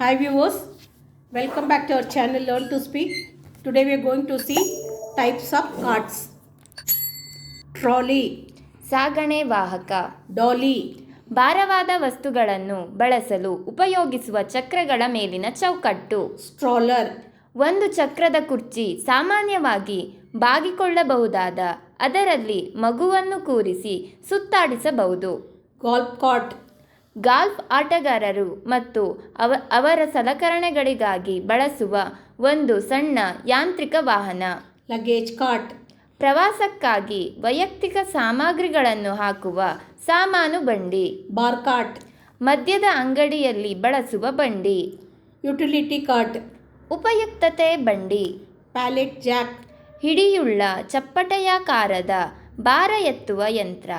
Hi viewers, welcome back to our channel Learn to Speak. Today we are going to see types of carts. Trolley, ಸಾಗಣೆ ವಾಹಕ, dolly, ಭಾರವಾದ ವಸ್ತುಗಳನ್ನು ಬಳಸಲು ಉಪಯೋಗಿಸುವ ಚಕ್ರಗಳ ಮೇಲಿನ ಚೌಕಟ್ಟು. stroller, ಒಂದು ಚಕ್ರದ ಕುರ್ಚಿ ಸಾಮಾನ್ಯವಾಗಿ ಬಾಗಿಕೊಳ್ಳಬಹುದಾದ, ಅದರಲ್ಲಿ ಮಗುವನ್ನು ಕೂರಿಸಿ ಸುತ್ತಾಡಿಸಬಹುದು. golf cart, ಗಾಲ್ಫ್ ಆಟಗಾರರು ಮತ್ತು ಅವರ ಸಲಕರಣೆಗಳಿಗಾಗಿ ಬಳಸುವ ಒಂದು ಸಣ್ಣ ಯಾಂತ್ರಿಕ ವಾಹನ. luggage cart, ಪ್ರವಾಸಕ್ಕಾಗಿ ವೈಯಕ್ತಿಕ ಸಾಮಗ್ರಿಗಳನ್ನು ಹಾಕುವ ಸಾಮಾನು ಬಂಡಿ. bar cart, ಮದ್ಯದ ಅಂಗಡಿಯಲ್ಲಿ ಬಳಸುವ ಬಂಡಿ. utility cart, ಉಪಯುಕ್ತತೆ ಬಂಡಿ. pallet jack, ಹಿಡಿಯುಳ್ಳ ಚಪ್ಪಟೆಯಾಕಾರದ ಭಾರ ಎತ್ತುವ ಯಂತ್ರ.